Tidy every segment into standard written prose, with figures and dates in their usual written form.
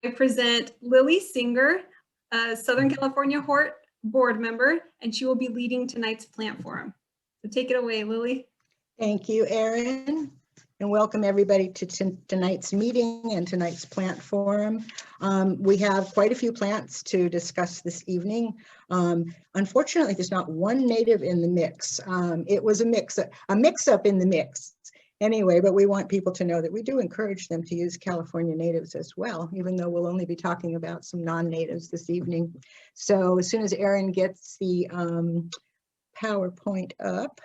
I present Lily Singer, a Southern California Hort board member, and she will be leading tonight's plant forum. So take it away, Lily. Thank you, Erin, and welcome everybody to tonight's meeting and tonight's plant forum. We have quite a few plants to discuss this evening. Unfortunately, there's not one native in the mix. It was a mix-up in the mix. Anyway, but we want people to know that we do encourage them to use California natives as well, even though we'll only be talking about some non-natives this evening. So as soon as Erin gets the PowerPoint up,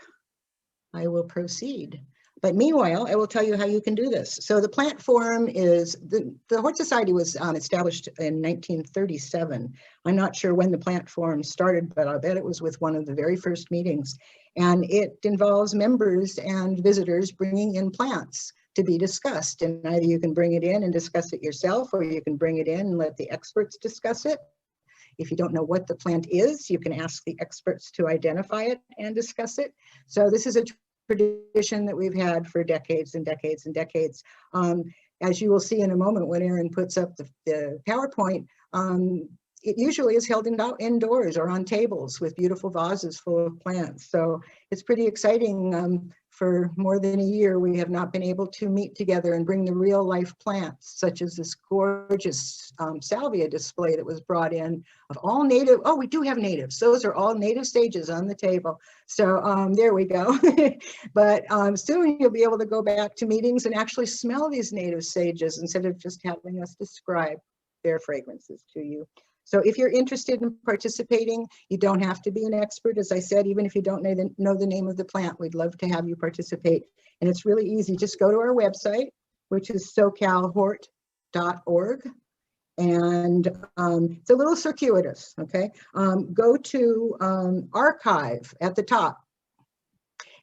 I will proceed. But meanwhile, I will tell you how you can do this. So the plant forum is, the Hort Society was established in 1937. I'm not sure when the plant forum started, but I bet it was with one of the very first meetings. And it involves members and visitors bringing in plants to be discussed. And either you can bring it in and discuss it yourself, or you can bring it in and let the experts discuss it. If you don't know what the plant is, you can ask the experts to identify it and discuss it. So this is a tradition that we've had for decades and decades and decades. As you will see in a moment when Erin puts up the PowerPoint, it usually is held indoors or on tables with beautiful vases full of plants. So it's pretty exciting. For more than a year, we have not been able to meet together and bring the real life plants, such as this gorgeous salvia display that was brought in of all native. Oh, we do have natives. Those are all native sages on the table. So there we go. But soon you'll be able to go back to meetings and actually smell these native sages instead of just having us describe their fragrances to you. So if you're interested in participating, you don't have to be an expert. As I said, even if you don't know the name of the plant, we'd love to have you participate. And it's really easy. Just go to our website, which is socalhort.org. And it's a little circuitous, okay? Go to archive at the top,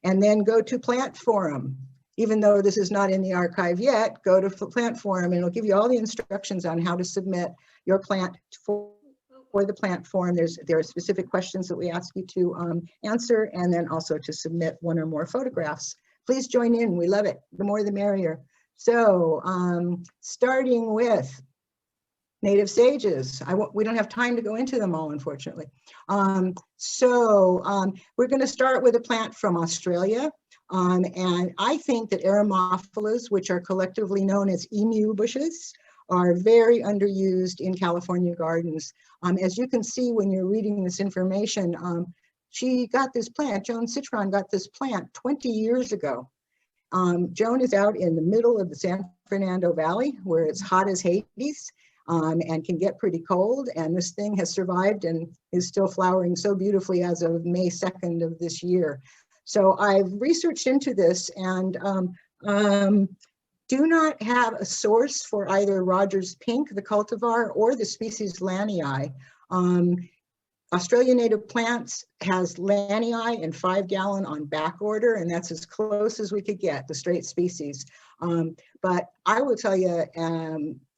and then go to plant forum. Even though this is not in the archive yet, go to plant forum and it'll give you all the instructions on how to submit your plant for the plant forum. There are specific questions that we ask you to answer, and then also to submit one or more photographs. Please join in, we love it. The more the merrier. So starting with native sages. We don't have time to go into them all, unfortunately. We're going to start with a plant from Australia. And I think that Eremophilus, which are collectively known as emu bushes, are very underused in California gardens. As you can see when you're reading this information, she got this plant, Joan Citron got this plant 20 years ago. Joan is out in the middle of the San Fernando Valley where it's hot as Hades and can get pretty cold. And this thing has survived and is still flowering so beautifully as of May 2nd of this year. So I've researched into this and do not have a source for either Rogers Pink, the cultivar, or the species Lanii. Australian Native Plants has Lanii in 5 gallon on back order, and that's as close as we could get, the straight species. But I will tell you,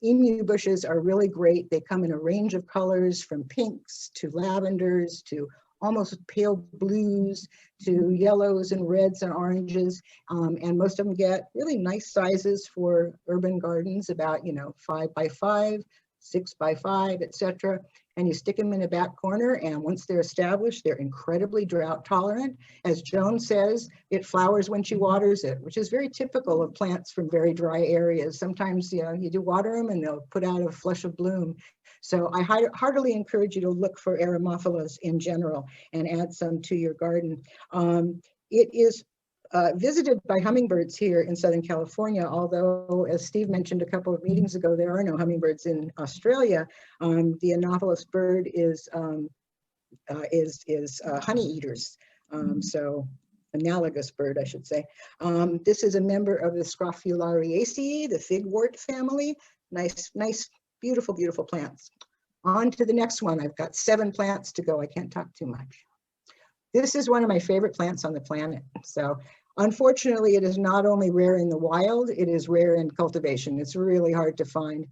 emu bushes are really great. They come in a range of colors from pinks to lavenders to almost pale blues to yellows and reds and oranges. And most of them get really nice sizes for urban gardens, about 5 by 5, 6 by 5, etc. And you stick them in a back corner, and once they're established, they're incredibly drought tolerant. As Joan says, it flowers when she waters it, which is very typical of plants from very dry areas. Sometimes you do water them and they'll put out a flush of bloom. So I heartily encourage you to look for Eremophilus in general and add some to your garden. It is visited by hummingbirds here in Southern California, although, as Steve mentioned a couple of meetings ago, there are no hummingbirds in Australia. The Anopheles bird is honey eaters, so analogous bird, I should say. This is a member of the Scrophulariaceae, the figwort family. Nice, beautiful, beautiful plants. On to the next one. I've got 7 plants to go. I can't talk too much. This is one of my favorite plants on the planet. So unfortunately, it is not only rare in the wild, it is rare in cultivation. It's really hard to find.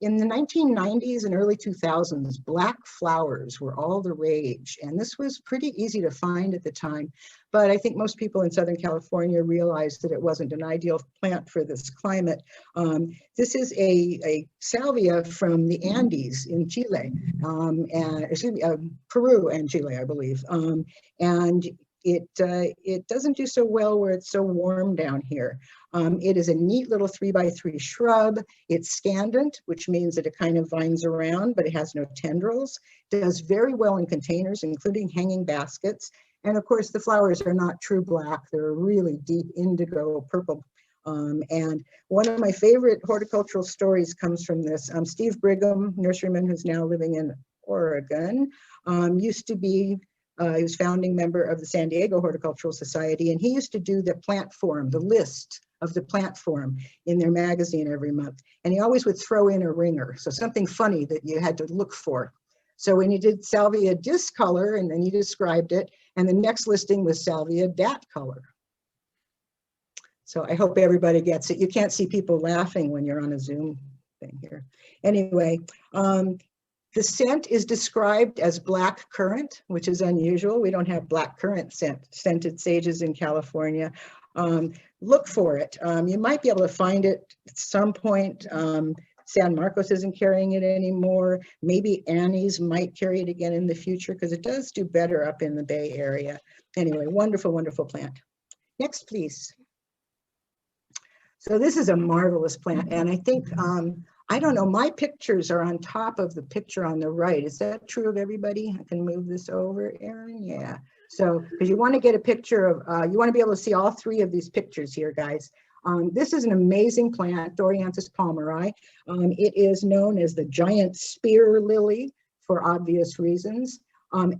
In the 1990s and early 2000s, black flowers were all the rage, and this was pretty easy to find at the time. But I think most people in Southern California realized that it wasn't an ideal plant for this climate. This is a salvia from the Andes in Chile, Peru and Chile, I believe. And it doesn't do so well where it's so warm down here. It is a neat little 3x3 shrub. It's scandent, which means that it kind of vines around, but it has no tendrils. It does very well in containers, including hanging baskets. And of course, the flowers are not true black. They're really deep indigo purple. And one of my favorite horticultural stories comes from this. Steve Brigham, nurseryman who's now living in Oregon, used to be he was founding member of the San Diego Horticultural Society, and he used to do the plant forum, the list of the plant forum in their magazine every month. And he always would throw in a ringer, so something funny that you had to look for. So when he did Salvia discolor, and then he described it, and the next listing was Salvia dat color. So I hope everybody gets it. You can't see people laughing when you're on a Zoom thing here. Anyway, the scent is described as black currant, which is unusual. We don't have black currant scented sages in California. Look for it. You might be able to find it at some point. San Marcos isn't carrying it anymore. Maybe Annie's might carry it again in the future because it does do better up in the Bay Area. Anyway, wonderful, wonderful plant. Next, please. So this is a marvelous plant, and I think I don't know, my pictures are on top of the picture on the right. Is that true of everybody? I can move this over, Erin. Yeah. So, because you want to get a picture of, you want to be able to see all three of these pictures here, guys. This is an amazing plant, Doriantes Palmeri. It is known as the giant spear lily for obvious reasons.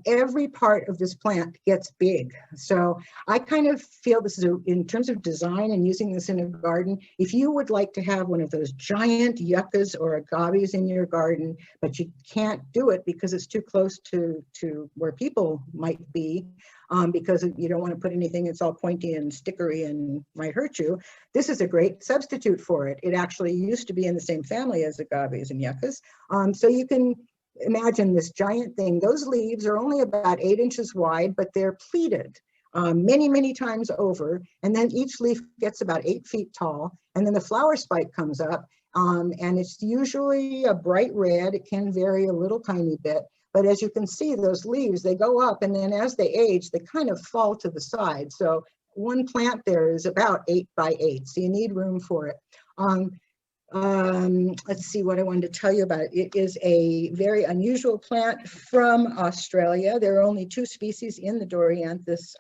Every part of this plant gets big. So I kind of feel this is, in terms of design and using this in a garden, if you would like to have one of those giant yuccas or agaves in your garden, but you can't do it because it's too close to where people might be, because you don't want to put anything that's all pointy and stickery and might hurt you, this is a great substitute for it. It actually used to be in the same family as agaves and yuccas. So you can imagine this giant thing. Those leaves are only about 8 inches wide, but they're pleated many, many times over. And then each leaf gets about 8 feet tall. And then the flower spike comes up, and it's usually a bright red. It can vary a little tiny bit. But as you can see, those leaves, they go up, and then as they age, they kind of fall to the side. So one plant there is about 8 by 8. So you need room for it. Let's see what I wanted to tell you about it. It is a very unusual plant from Australia. There are only 2 species in the Dorianthus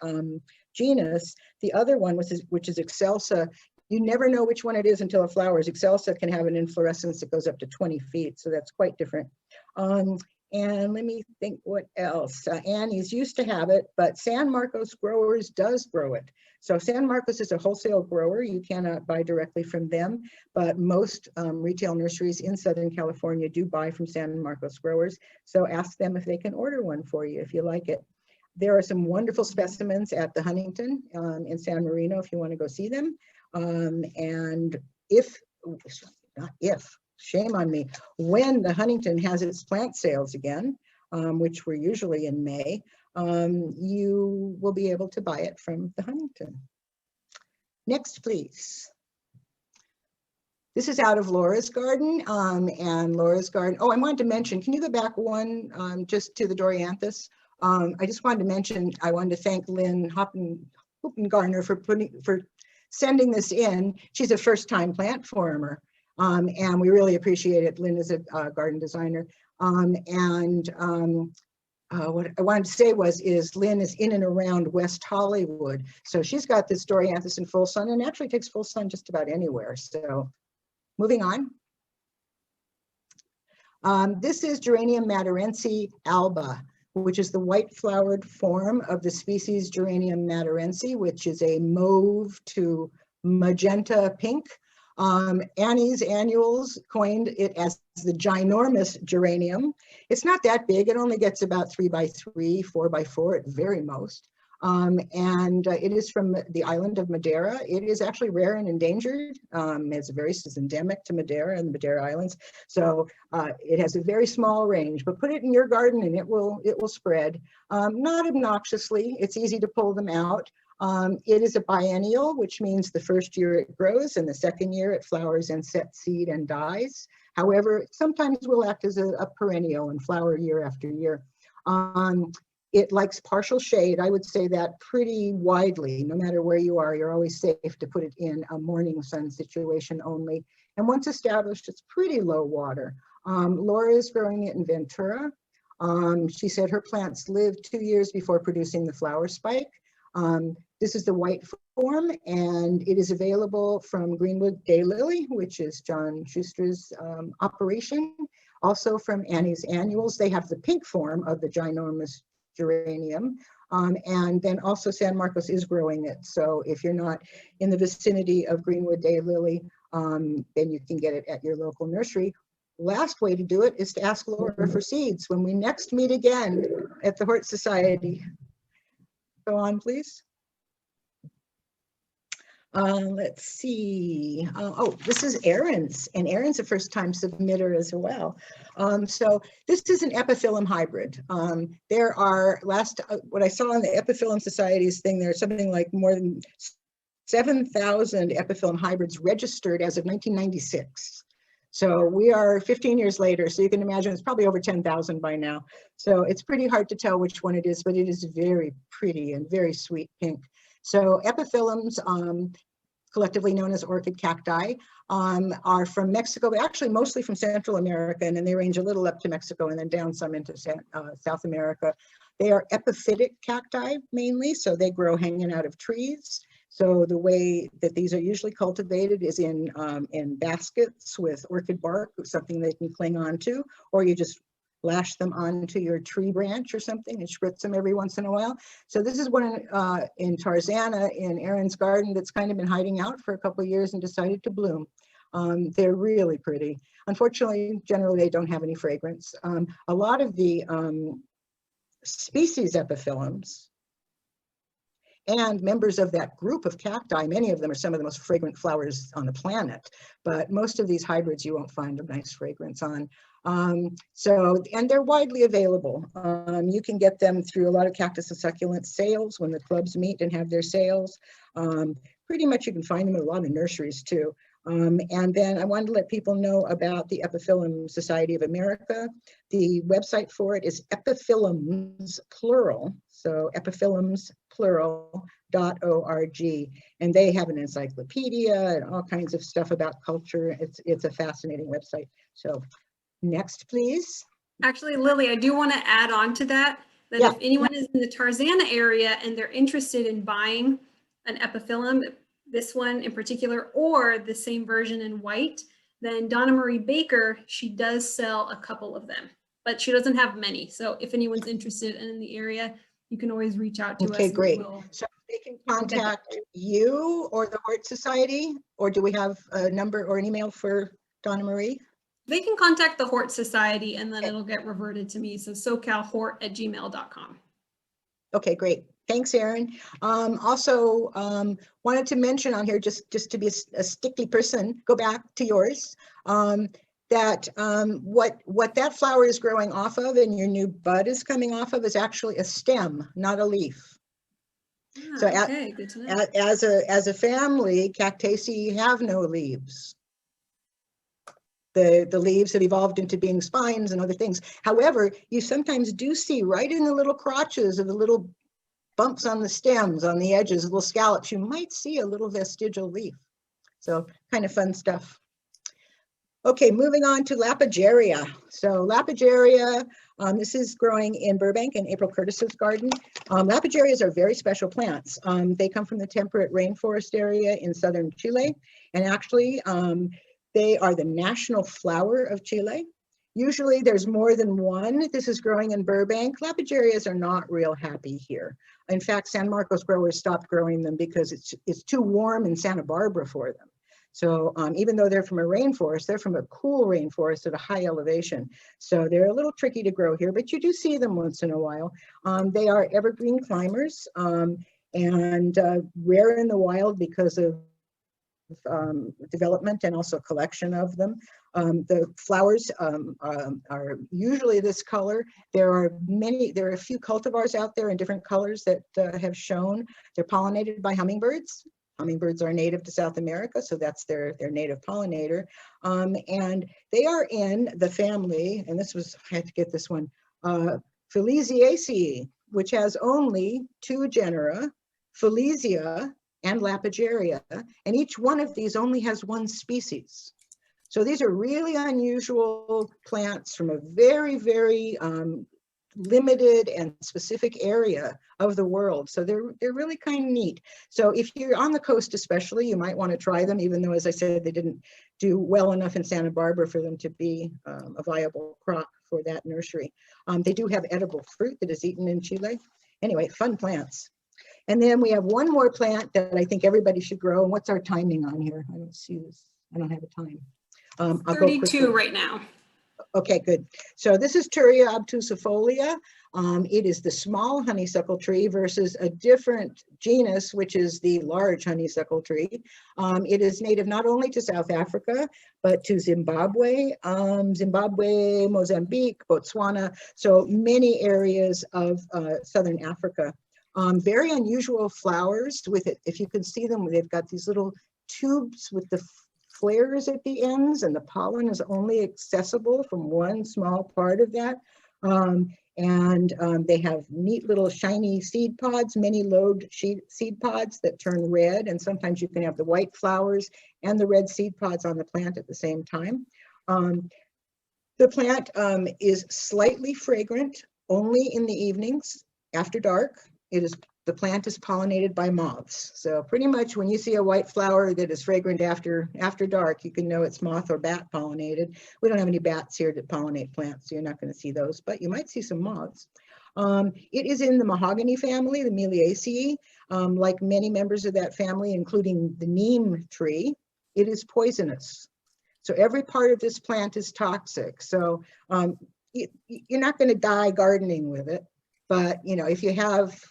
genus. The other one, which is Excelsa, you never know which one it is until it flowers. Excelsa can have an inflorescence that goes up to 20 feet, so that's quite different. And let me think what else. Annie's used to have it, but San Marcos Growers does grow it. So San Marcos is a wholesale grower. You cannot buy directly from them, but most retail nurseries in Southern California do buy from San Marcos Growers. So ask them if they can order one for you if you like it. There are some wonderful specimens at the Huntington in San Marino if you want to go see them. And shame on me, when the Huntington has its plant sales again, which were usually in May, you will be able to buy it from the Huntington. Next, please. This is out of Laura's garden, and Laura's garden. Oh, I wanted to mention, can you go back one just to the Dorianthus? I just wanted to mention, I wanted to thank Lynn Hoppengarner for sending this in. She's a first-time plant former. And we really appreciate it. Lynn is a garden designer. What I wanted to say is Lynn is in and around West Hollywood. So she's got this Dorianthus in full sun, and actually takes full sun just about anywhere. So moving on. This is Geranium Matarensi Alba, which is the white flowered form of the species Geranium Matarensi, which is a mauve to magenta pink. Annie's Annuals coined it as the ginormous geranium. It's not that big. It only gets about 3 by 3, 4 by 4 at very most. It is from the island of Madeira. It is actually rare and endangered. It's endemic to Madeira and the Madeira Islands. So it has a very small range, but put it in your garden and it will spread. Not obnoxiously, it's easy to pull them out. It is a biennial, which means the first year it grows and the second year it flowers and sets seed and dies. However, sometimes will act as a perennial and flower year after year. It likes partial shade. I would say that pretty widely. No matter where you are, you're always safe to put it in a morning sun situation only. And once established, it's pretty low water. Laura is growing it in Ventura. She said her plants live 2 years before producing the flower spike. This is the white form, and it is available from Greenwood Daylily, which is John Schuster's operation. Also from Annie's Annuals, they have the pink form of the ginormous geranium. And then also San Marcos is growing it. So if you're not in the vicinity of Greenwood Daylily, then you can get it at your local nursery. Last way to do it is to ask Laura for seeds when we next meet again at the Hort Society. Go on, please. Let's see. Oh, this is Erin's, and Erin's a first-time submitter as well. So this is an Epithelium hybrid. There are, what I saw on the Epiphyllum Society's thing, there's something like more than 7,000 Epithelium hybrids registered as of 1996. So we are 15 years later, so you can imagine it's probably over 10,000 by now. So it's pretty hard to tell which one it is, but it is very pretty and very sweet pink. So epiphyllums, collectively known as orchid cacti, are from Mexico, but actually mostly from Central America, and then they range a little up to Mexico and then down some into South America. They are epiphytic cacti mainly, so they grow hanging out of trees. So the way that these are usually cultivated is in baskets with orchid bark, something they can cling on to, or you just lash them onto your tree branch or something and spritz them every once in a while. So this is one in Tarzana in Erin's garden that's kind of been hiding out for a couple of years and decided to bloom. They're really pretty. Unfortunately, generally they don't have any fragrance. A lot of the species epiphyllums and members of that group of cacti, many of them are some of the most fragrant flowers on the planet, but most of these hybrids you won't find a nice fragrance on. And they're widely available. You can get them through a lot of cactus and succulent sales when the clubs meet and have their sales. Pretty much you can find them at a lot of nurseries too. And then I wanted to let people know about the Epiphyllum Society of America. The website for it is Epiphyllums, plural, so Epiphyllums, plural.org. And they have an encyclopedia and all kinds of stuff about culture. It's a fascinating website. So next, please. Actually, Lily, I do want to add on to that, if anyone is in the Tarzana area and they're interested in buying an epiphyllum, this one in particular, or the same version in white, then Donna Marie Baker, she does sell a couple of them, but she doesn't have many. So if anyone's interested and in the area, you can always reach out to us. Okay, great. So they can contact you or the Hort Society, or do we have a number or an email for Donna Marie? They can contact the Hort Society and then it'll get reverted to me. So socalhort@gmail.com. Okay, great. Thanks, Erin. Also, wanted to mention on here, just to be a stickly person, go back to yours, that what that flower is growing off of and your new bud is coming off of is actually a stem, not a leaf. So okay, good to know. As a family, Cactaceae have no leaves. The leaves have evolved into being spines and other things. However, you sometimes do see right in the little crotches of the little bumps on the stems, on the edges, little scallops, you might see a little vestigial leaf. So kind of fun stuff. Okay, moving on to Lapigeria. So Lapigeria, this is growing in Burbank in April Curtis's garden. Lapigerias are very special plants. They come from the temperate rainforest area in southern Chile. And actually, they are the national flower of Chile. Usually there's more than one. This is growing in Burbank. Lapigerias are not real happy here. In fact, San Marcos growers stopped growing them because it's too warm in Santa Barbara for them. So even though they're from a rainforest, they're from a cool rainforest at a high elevation. So they're a little tricky to grow here, but you do see them once in a while. They are evergreen climbers and rare in the wild because of development and also collection of them. The flowers are usually this color. There are a few cultivars out there in different colors that have shown. They're pollinated by hummingbirds. Hummingbirds are native to South America, so that's their native pollinator. And they are in the family, and I had to get this one, Feliziaceae, which has only 2 genera, Felicia and Lapigeria, and each one of these only has 1 species. So these are really unusual plants from a very, very limited and specific area of the world. So they're really kind of neat. So if you're on the coast especially, you might want to try them, even though, as I said, they didn't do well enough in Santa Barbara for them to be a viable crop for that nursery. They do have edible fruit that is eaten in Chile. Anyway, fun plants. And then we have one more plant that I think everybody should grow. And what's our timing on here? I don't see this. I don't have a time. I'll 32 right now. Okay, good. So this is Turia Obtusifolia. It is the small honeysuckle tree versus a different genus, which is the large honeysuckle tree. It is native not only to South Africa, but to Zimbabwe, Mozambique, Botswana, so many areas of Southern Africa. Very unusual flowers with it. If you can see them, they've got these little tubes with the flares at the ends, and the pollen is only accessible from one small part of that. They have neat little shiny seed pods, many lobed seed pods that turn red, and sometimes you can have the white flowers and the red seed pods on the plant at the same time. The plant is slightly fragrant only in the evenings after dark. The plant is pollinated by moths. So pretty much when you see a white flower that is fragrant after dark, you can know it's moth or bat pollinated. We don't have any bats here that pollinate plants, so you're not going to see those, but you might see some moths. It is in the mahogany family, the Meliaceae. Like many members of that family, including the neem tree, it is poisonous. So every part of this plant is toxic. So you're not going to die gardening with it, but if you have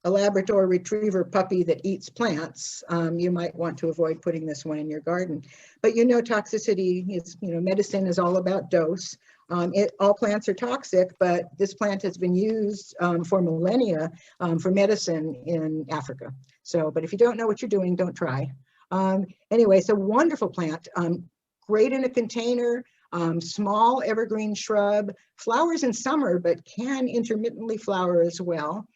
a Labrador Retriever puppy that eats plants, you might want to avoid putting this one in your garden. But toxicity is, medicine is all about dose. All plants are toxic, but this plant has been used for millennia for medicine in Africa. So, but if you don't know what you're doing, don't try. Anyway, it's a wonderful plant, great in a container, small evergreen shrub, flowers in summer, but can intermittently flower as well.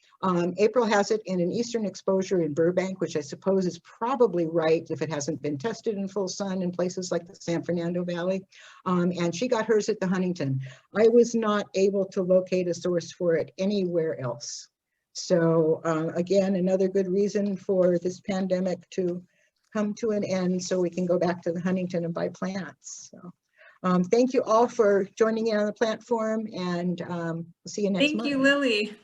April has it in an eastern exposure in Burbank, which I suppose is probably right if it hasn't been tested in full sun in places like the San Fernando Valley. And she got hers at the Huntington. I was not able to locate a source for it anywhere else. So again, another good reason for this pandemic to come to an end so we can go back to the Huntington and buy plants. So thank you all for joining in on the plant forum, and we'll see you next month. Thank you, Lily.